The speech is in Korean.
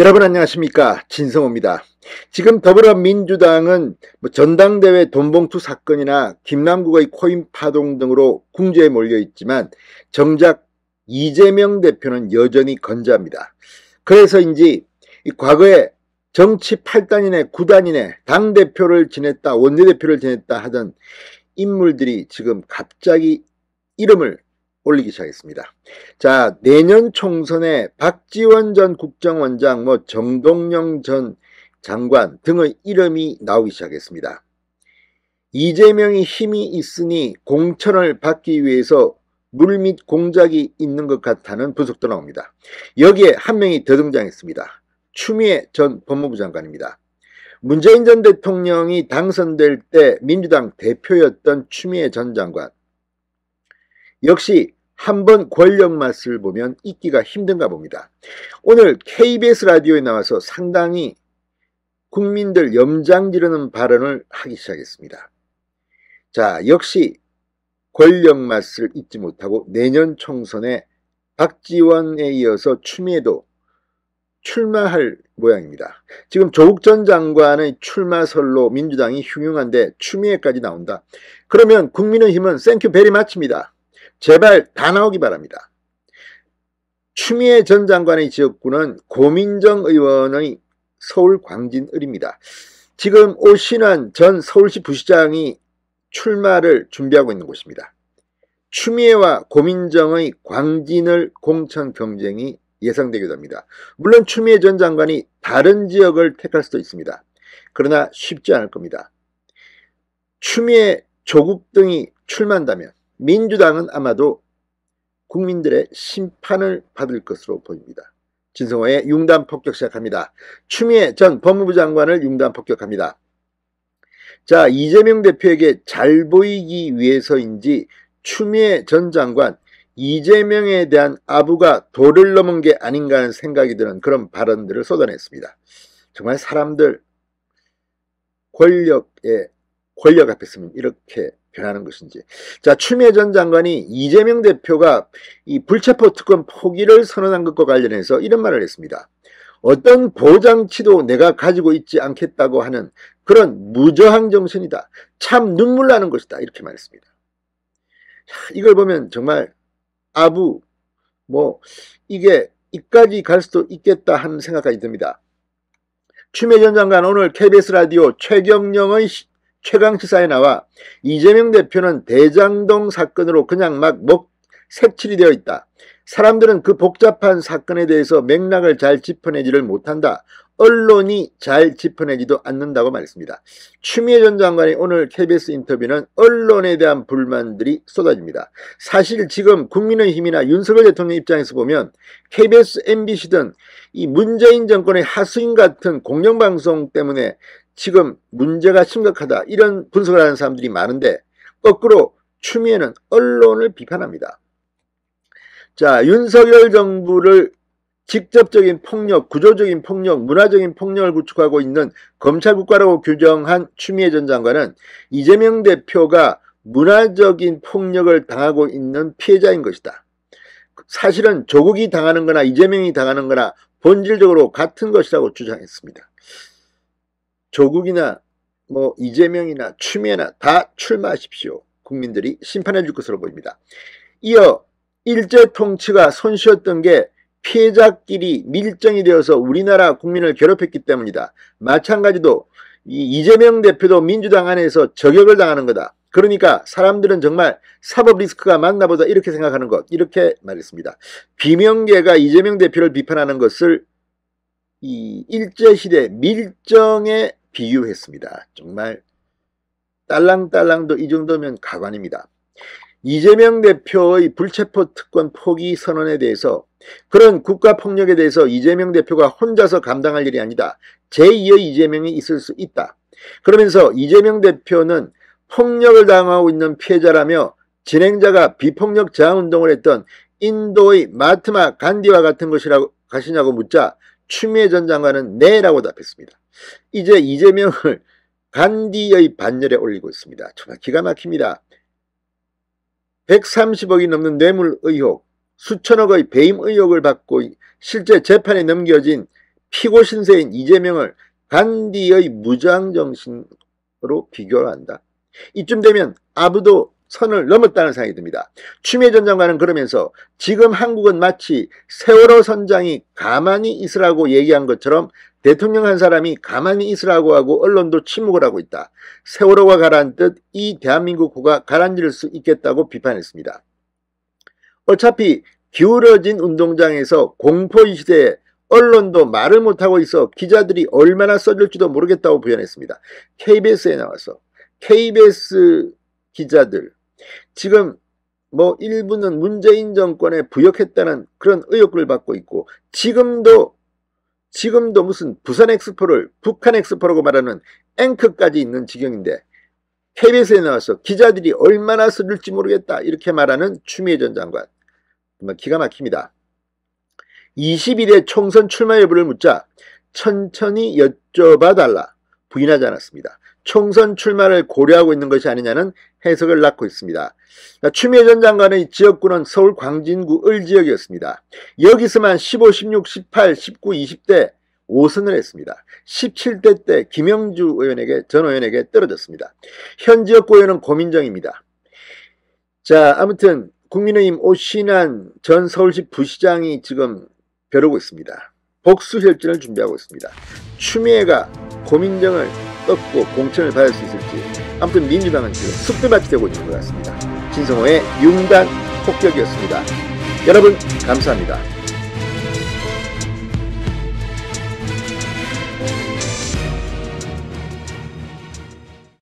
여러분 안녕하십니까, 진성호입니다. 지금 더불어민주당은 전당대회 돈봉투 사건이나 김남국의 코인 파동 등으로 궁지에 몰려 있지만 정작 이재명 대표는 여전히 건재합니다. 그래서인지 과거에 정치 8단이네 9단이네 당대표를 지냈다 원내대표를 지냈다 하던 인물들이 지금 갑자기 이름을 올리기 시작했습니다. 자, 내년 총선에 박지원 전 국정원장, 정동영 전 장관 등의 이름이 나오기 시작했습니다. 이재명이 힘이 있으니 공천을 받기 위해서 물밑 공작이 있는 것 같다는 분석도 나옵니다. 여기에 한 명이 더 등장했습니다. 추미애 전 법무부 장관입니다. 문재인 전 대통령이 당선될 때 민주당 대표였던 추미애 전 장관. 역시 한번 권력 맛을 보면 잊기가 힘든가 봅니다. 오늘 KBS 라디오에 나와서 상당히 국민들 염장 지르는 발언을 하기 시작했습니다. 자, 역시 권력 맛을 잊지 못하고 내년 총선에 박지원에 이어서 추미애도 출마할 모양입니다. 지금 조국 전 장관의 출마설로 민주당이 흉흉한데 추미애까지 나온다. 그러면 국민의힘은 땡큐 베리 마치입니다. 제발 다 나오기 바랍니다. 추미애 전 장관의 지역구는 고민정 의원의 서울 광진을입니다. 지금 오신환 전 서울시 부시장이 출마를 준비하고 있는 곳입니다. 추미애와 고민정의 광진을 공천 경쟁이 예상되기도 합니다. 물론 추미애 전 장관이 다른 지역을 택할 수도 있습니다. 그러나 쉽지 않을 겁니다. 추미애, 조국 등이 출마한다면 민주당은 아마도 국민들의 심판을 받을 것으로 보입니다. 진성호의 융단 폭격 시작합니다. 추미애 전 법무부 장관을 융단 폭격합니다. 자, 이재명 대표에게 잘 보이기 위해서인지 추미애 전 장관, 이재명에 대한 아부가 도를 넘은 게 아닌가 하는 생각이 드는 그런 발언들을 쏟아냈습니다. 정말 사람들 권력 앞에 서면 이렇게 변하는 것인지. 자, 추미애 전 장관이 이재명 대표가 이 불체포 특권 포기를 선언한 것과 관련해서 이런 말을 했습니다. 어떤 보장치도 내가 가지고 있지 않겠다고 하는 그런 무저항 정신이다. 참 눈물 나는 것이다. 이렇게 말했습니다. 이걸 보면 정말 아부 이게 이까지 갈 수도 있겠다 하는 생각까지 듭니다. 추미애 전 장관 오늘 KBS 라디오 최경영의 최강시사에 나와 이재명 대표는 대장동 사건으로 그냥 막 색칠이 되어 있다. 사람들은 그 복잡한 사건에 대해서 맥락을 잘 짚어내지를 못한다. 언론이 잘 짚어내지도 않는다고 말했습니다. 추미애 전 장관의 오늘 KBS 인터뷰는 언론에 대한 불만들이 쏟아집니다. 사실 지금 국민의힘이나 윤석열 대통령 입장에서 보면 KBS, MBC 등 이 문재인 정권의 하수인 같은 공영방송 때문에 지금 문제가 심각하다, 이런 분석을 하는 사람들이 많은데 거꾸로 추미애는 언론을 비판합니다. 자, 윤석열 정부를 직접적인 폭력, 구조적인 폭력, 문화적인 폭력을 구축하고 있는 검찰국가라고 규정한 추미애 전 장관은 이재명 대표가 문화적인 폭력을 당하고 있는 피해자인 것이다. 사실은 조국이 당하는 거나 이재명이 당하는 거나 본질적으로 같은 것이라고 주장했습니다. 조국이나 이재명이나 추미애나 다 출마하십시오. 국민들이 심판해 줄 것으로 보입니다. 이어 일제 통치가 손쉬었던 게 피해자끼리 밀정이 되어서 우리나라 국민을 괴롭혔기 때문이다. 마찬가지로 이재명 대표도 민주당 안에서 저격을 당하는 거다. 그러니까 사람들은 정말 사법 리스크가 많나 보다 이렇게 생각하는 것, 이렇게 말했습니다. 비명계가 이재명 대표를 비판하는 것을 이 일제시대 밀정에 비유했습니다. 정말 딸랑딸랑도 이 정도면 가관입니다. 이재명 대표의 불체포 특권 포기 선언에 대해서, 그런 국가폭력에 대해서 이재명 대표가 혼자서 감당할 일이 아니다. 제2의 이재명이 있을 수 있다. 그러면서 이재명 대표는 폭력을 당하고 있는 피해자라며 진행자가 비폭력 저항운동을 했던 인도의 마트마 간디와 같은 것이냐고 묻자 추미애 전 장관은 네라고 답했습니다. 이제 이재명을 간디의 반열에 올리고 있습니다. 정말 기가 막힙니다. 130억이 넘는 뇌물 의혹, 수천억의 배임 의혹을 받고 실제 재판에 넘겨진 피고 신세인 이재명을 간디의 무장정신으로 비교한다. 이쯤 되면 아무도 선을 넘었다는 생각이 듭니다. 추미애 전 장관은 그러면서 지금 한국은 마치 세월호 선장이 가만히 있으라고 얘기한 것처럼 대통령 한 사람이 가만히 있으라고 하고 언론도 침묵을 하고 있다. 세월호가 가라앉듯 이 대한민국 호가 가라앉을 수 있겠다고 비판했습니다. 어차피 기울어진 운동장에서 공포의 시대에 언론도 말을 못하고 있어 기자들이 얼마나 써줄지도 모르겠다고 부연했습니다. KBS에 나와서 KBS 기자들 지금 뭐 일부는 문재인 정권에 부역했다는 그런 의혹을 받고 있고 지금도 무슨 부산 엑스포를 북한 엑스포라고 말하는 앵커까지 있는 지경인데 KBS에 나와서 기자들이 얼마나 써줄지 모르겠다 이렇게 말하는 추미애 전 장관 정말 기가 막힙니다. 20일에 총선 출마 여부를 묻자 천천히 여쭤봐달라 부인하지 않았습니다. 총선 출마를 고려하고 있는 것이 아니냐는 해석을 낳고 있습니다. 추미애 전 장관의 지역구는 서울 광진구 을지역이었습니다. 여기서만 15, 16, 18, 19, 20대 5선을 했습니다. 17대 때 김영주 전 의원에게 떨어졌습니다. 현 지역구 의원은 고민정입니다. 자, 아무튼 국민의힘 오신환 전 서울시 부시장이 지금 벼르고 있습니다. 복수혈전을 준비하고 있습니다. 추미애가 고민정을 떴고 공천을 받을 수 있을지 아무튼 민주당은 지금 쑥대밭이 되고 있는 것 같습니다. 진성호의 융단 폭격이었습니다. 여러분 감사합니다.